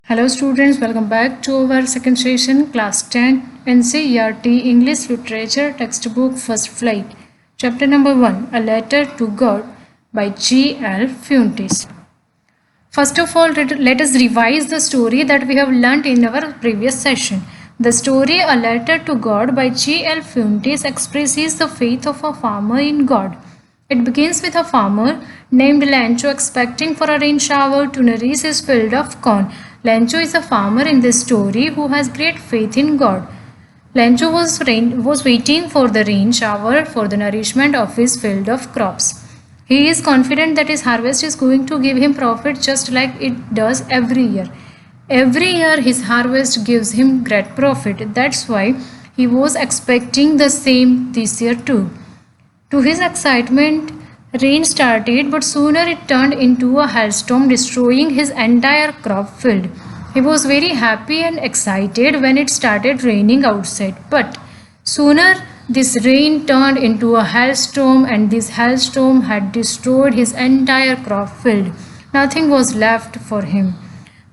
Hello students, welcome back to our second session, class 10 NCERT English Literature Textbook First Flight. Chapter number 1, A Letter to God by G.L. Fuentes. First of all, let us revise the story that we have learnt in our previous session. The story A Letter to God by G.L. Fuentes expresses the faith of a farmer in God. It begins with a farmer named Lancho expecting for a rain shower to nourish his field of corn. Lancho is a farmer in this story who has great faith in God. Lancho was waiting for the rain shower for the nourishment of his field of crops. He is confident that his harvest is going to give him profit just like it does every year. Every year his harvest gives him great profit. That's why he was expecting the same this year too. To his excitement, rain started, but sooner it turned into a hailstorm, destroying his entire crop field. He was very happy and excited when it started raining outside, but sooner this rain turned into a hailstorm, and this hailstorm had destroyed his entire crop field. Nothing was left for him.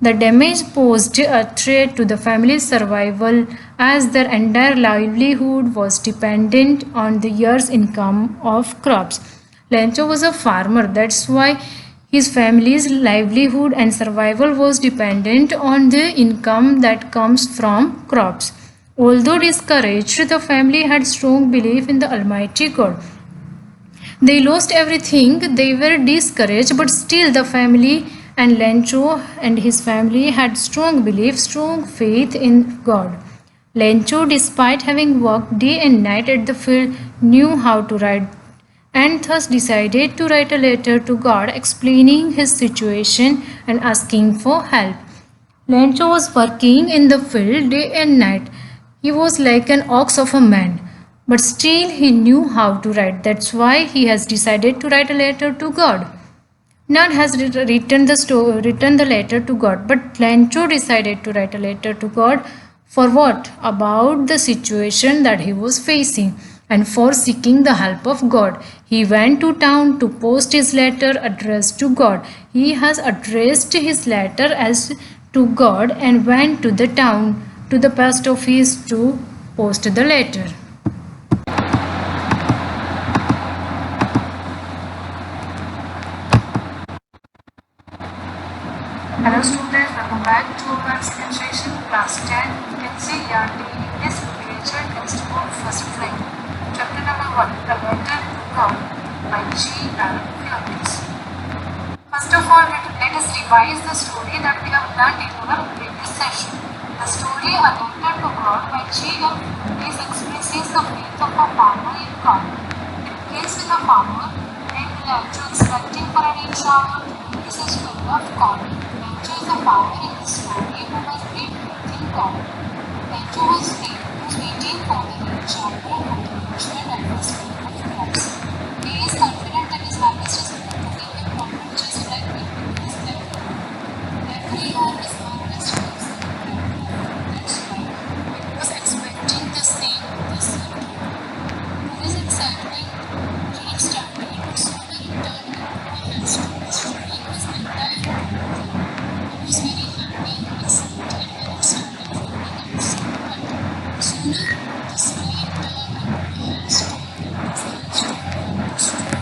The damage posed a threat to the family's survival as their entire livelihood was dependent on the year's income of crops. Lancho was a farmer, that's why his family's livelihood and survival was dependent on the income that comes from crops. Although discouraged, the family had strong belief in the Almighty God. They lost everything, they were discouraged, but still the family and Lancho and his family had strong belief, strong faith in God. Lancho, despite having worked day and night at the field, knew how to write and thus decided to write a letter to God explaining his situation and asking for help. Lancho was working in the field day and night. He was like an ox of a man, but still he knew how to write. That's why he has decided to write a letter to God. None has written the letter to God, but Lancho decided to write a letter to God for what? About the situation that he was facing and for seeking the help of God. He went to town to post his letter addressed to God. He has addressed his letter as to God and went to the town to the post office to post the letter. Hello students, welcome back to our second session, class 10 NCERT English Literature Textbook First Flight. Chapter number 1, The Letter to God by G.L. Fuentes. First of all, let us revise the story that we have learned in our previous session. The story A Letter to God by G.L. Fuentes expresses the faith of a farmer in God. It begins with a farmer named Lancho expecting for a rain shower to nourish his field of corn. Lancho is a farmer in the story who has great faith in God. Lancho was waiting for the rain shower for the nourishment of his field of crops. He is confident that his harvest is going to give him profit just like it is every year his harvest gives him great profit. That's why he was expecting the same this year too. To his excitement, rain started, but sooner it turned into a hailstorm, destroying his entire crop field. He was very happy and excited when it started raining outside, but sooner this rain turned into a hailstorm, and this hailstorm had destroyed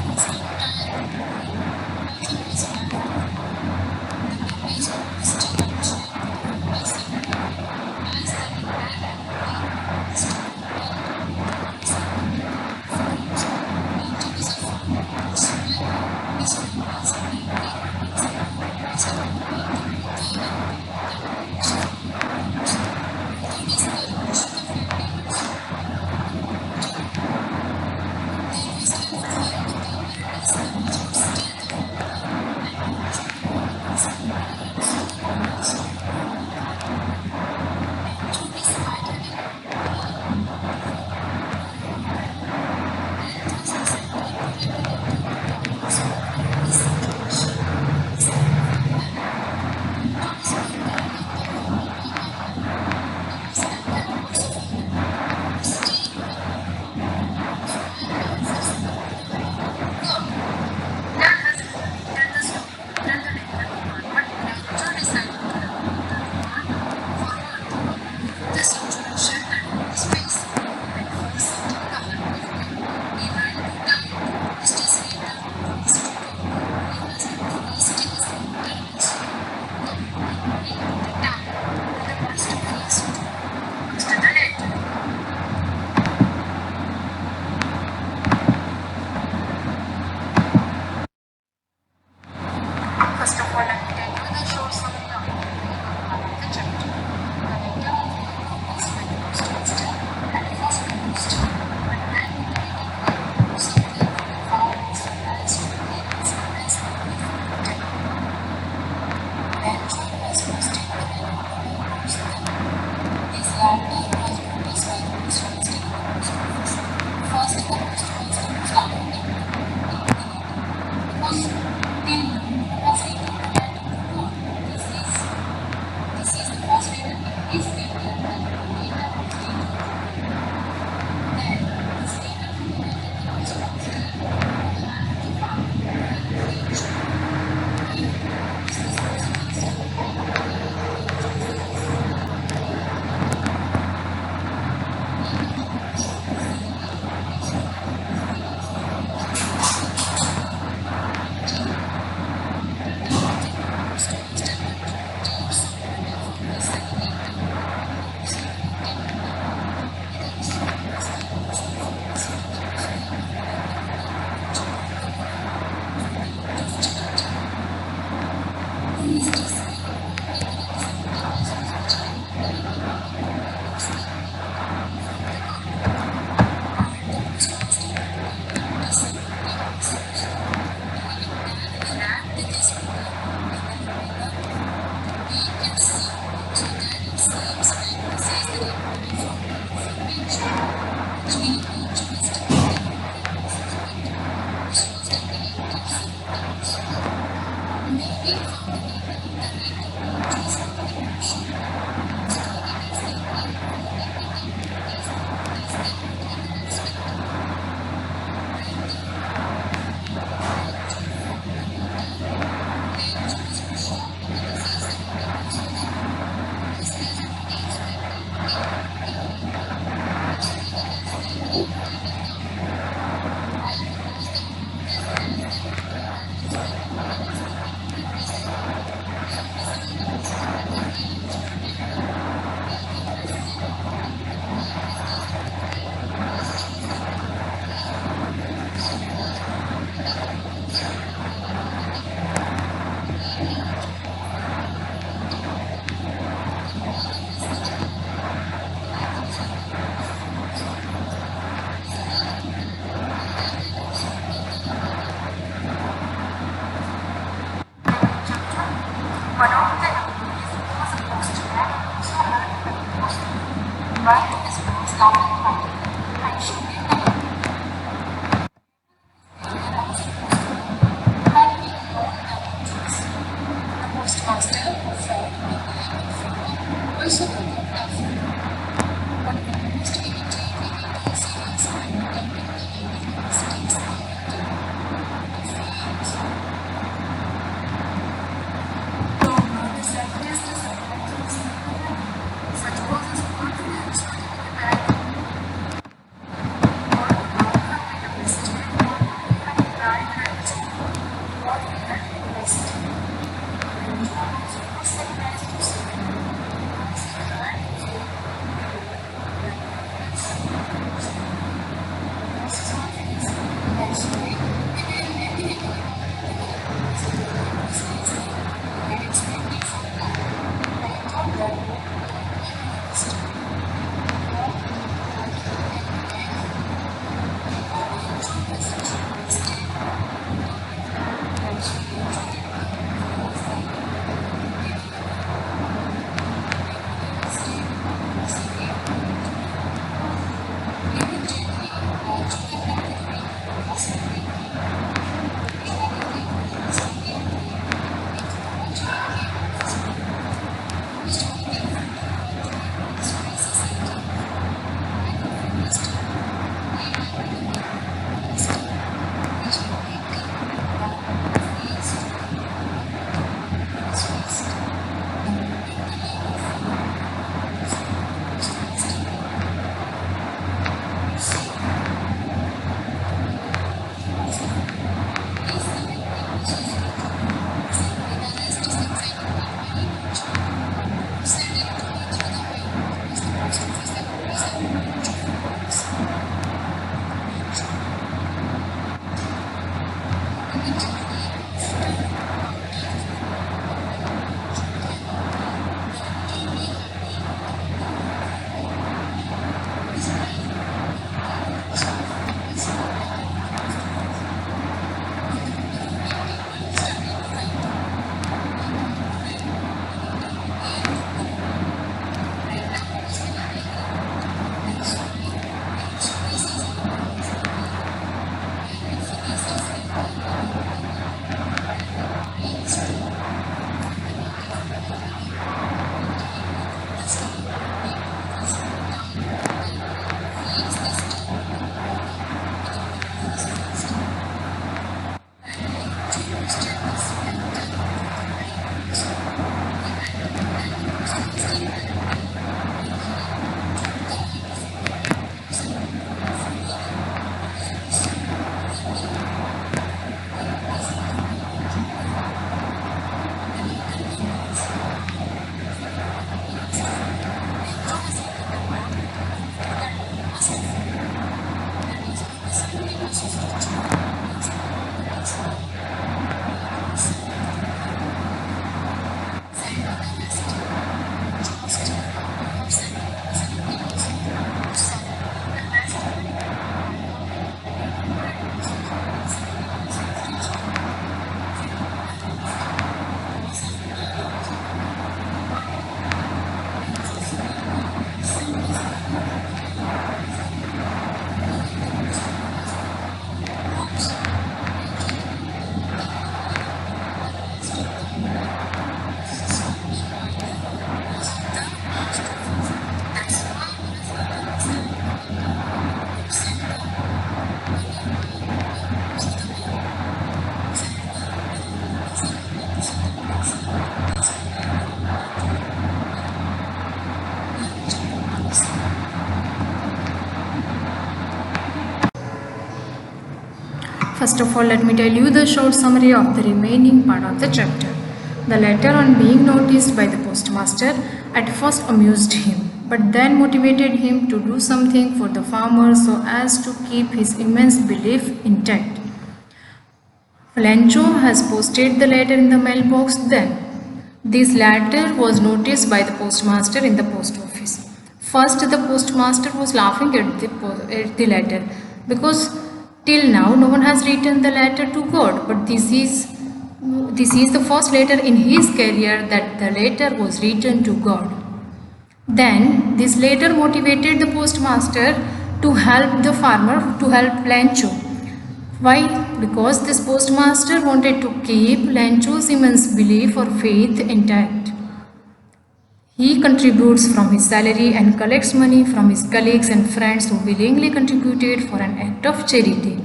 ran to his friends laughing happily and shouting the name. Had been known about this. The postmaster, who felt also welcomed our friend, but proposed to imitate anything serious and attempting to limit the mistakes they had done. To fail. The scientist decided to listen to him. Such was his confidence that he had not had invested, not only had he tried and achieved what he had invested. And John was not surprised to see him. Once he had failed, First of all, let me tell you the short summary of the remaining part of the chapter. The letter, on being noticed by the postmaster, at first amused him, but then motivated him to do something for the farmer so as to keep his immense belief intact. Flencho has posted the letter in the mailbox then. This letter was noticed by the postmaster in the post office. First, the postmaster was laughing at the letter because till now no one has written the letter to God, but this is the first letter in his career that the letter was written to God. Then this later motivated the postmaster to help the farmer, to help Lancho. Why? Because this postmaster wanted to keep Lancho's immense belief or faith intact. He contributes from his salary and collects money from his colleagues and friends who willingly contributed for an act of charity.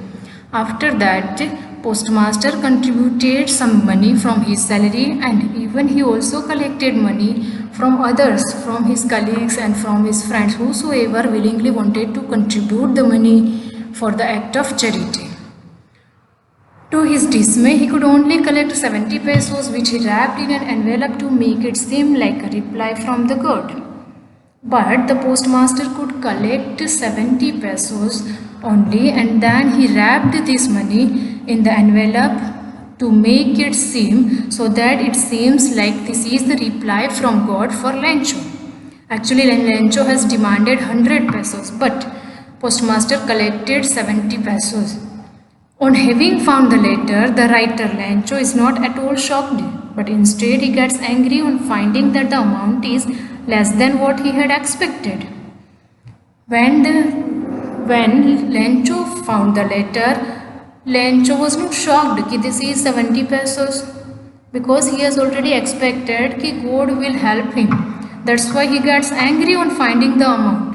After that, postmaster contributed some money from his salary, and even he also collected money from others, from his colleagues and from his friends, whosoever willingly wanted to contribute the money for the act of charity. To his dismay, he could only collect 70 pesos, which he wrapped in an envelope to make it seem like a reply from the god. But the postmaster could collect 70 pesos only, and then he wrapped this money in the envelope to make it seem so that it seems like this is the reply from God for Lancho. Actually, Lancho has demanded 100 pesos, but postmaster collected 70 pesos. On having found the letter, the writer Lancho is not at all shocked, but instead he gets angry on finding that the amount is less than what he had expected. When Lancho found the letter, Lancho was not shocked that this is 70 pesos, because he has already expected that God will help him. That's why he gets angry on finding the amount.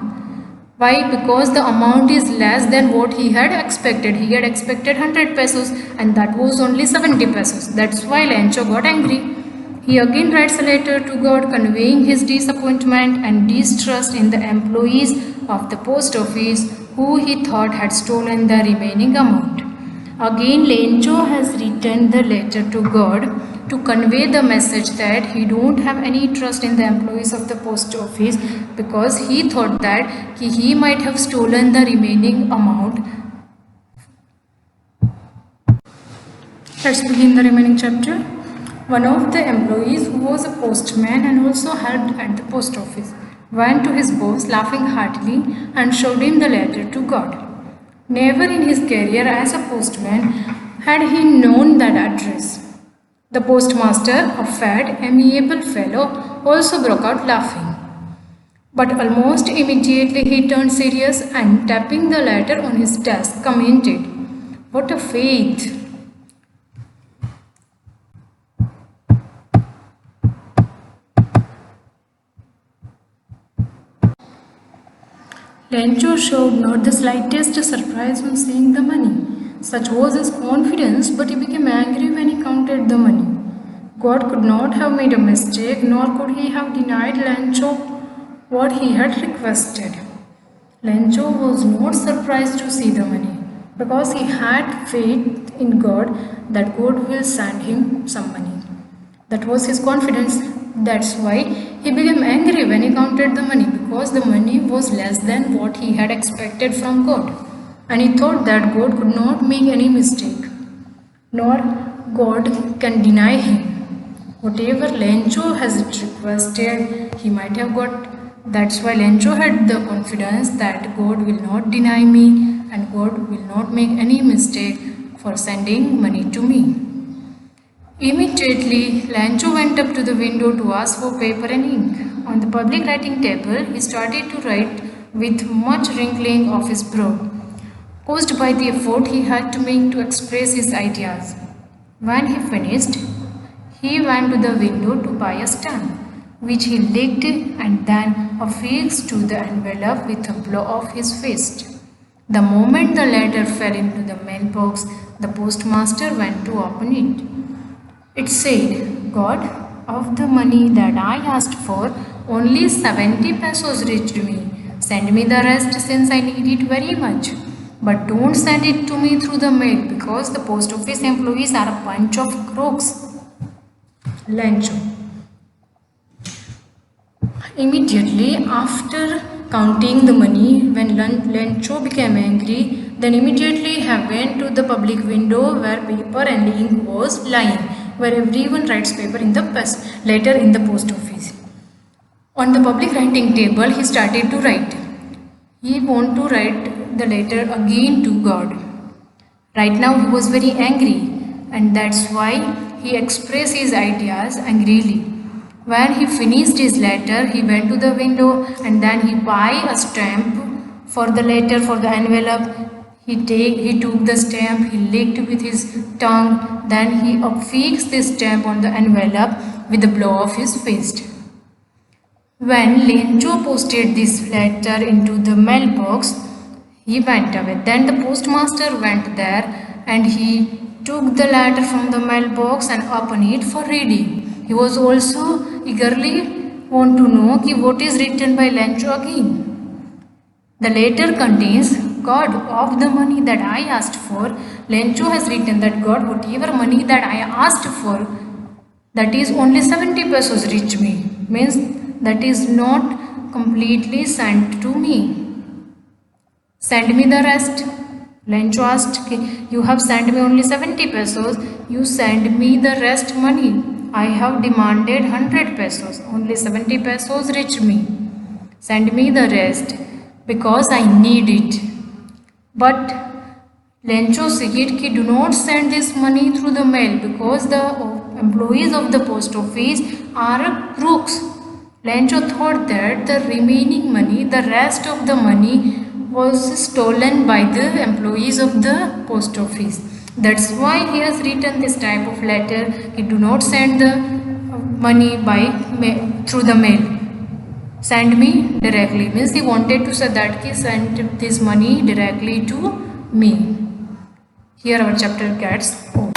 Why? Because the amount is less than what he had expected. He had expected 100 pesos and that was only 70 pesos. That's why Lancho got angry. He again writes a letter to God conveying his disappointment and distrust in the employees of the post office who he thought had stolen the remaining amount. Again, Lancho has written the letter to God to convey the message that he don't have any trust in the employees of the post office, because he thought that he might have stolen the remaining amount. Let's begin the remaining chapter. One of the employees, who was a postman and also helped at the post office, went to his boss laughing heartily and showed him the letter to God. Never in his career as a postman had he known that address. The postmaster, a fat, amiable fellow, also broke out laughing. But almost immediately he turned serious and, tapping the letter on his desk, commented, "What a faith!" Lancho showed not the slightest surprise on seeing the money. Such was his confidence, but he became angry when he counted the money. God could not have made a mistake, nor could he have denied Lancho what he had requested. Lancho was not surprised to see the money, because he had faith in God that God will send him some money. That was his confidence. That's why he became angry when he counted the money, because the money was less than what he had expected from God. And he thought that God could not make any mistake, nor God can deny him. Whatever Lancho has requested, he might have got. That's why Lancho had the confidence that God will not deny me and God will not make any mistake for sending money to me. Immediately, Lancho went up to the window to ask for paper and ink. On the public writing table, he started to write with much wrinkling of his brow, caused by the effort he had to make to express his ideas. When he finished, he went to the window to buy a stamp, which he licked and then affixed to the envelope with a blow of his fist. The moment the letter fell into the mailbox, the postmaster went to open it. It said, "God, of the money that I asked for, only 70 pesos reached me. Send me the rest since I need it very much. But don't send it to me through the mail, because the post office employees are a bunch of crooks." Lancho. Immediately after counting the money, when Lancho became angry, then immediately he went to the public window where paper and ink was lying, where everyone writes paper in the letter in the post office. On the public writing table, he started to write. He wanted to write the letter again to God. Right now he was very angry, and that's why he expressed his ideas angrily. When he finished his letter, he went to the window and then he buy a stamp for the letter, for the envelope. He took the stamp, he licked with his tongue, then he affixed the stamp on the envelope with a blow of his fist. When Lencho posted this letter into the mailbox, he went away. Then the postmaster went there and he took the letter from the mailbox and opened it for reading. He was also eagerly want to know what is written by Lencho again. The letter contains, God, of the money that I asked for. Lencho has written that God, whatever money that I asked for, that is only 70 pesos reach me. Means that is not completely sent to me. Send me the rest. Lencho asked, you have sent me only 70 pesos. You send me the rest money. I have demanded 100 pesos. Only 70 pesos reach me. Send me the rest because I need it. But Lencho said, do not send this money through the mail because the employees of the post office are crooks. Lencho thought that the remaining money, the rest of the money was stolen by the employees of the post office. That's why he has written this type of letter. He do not send the money through the mail. Send me directly. Means he wanted to say that he sent this money directly to me. Here our chapter gets over.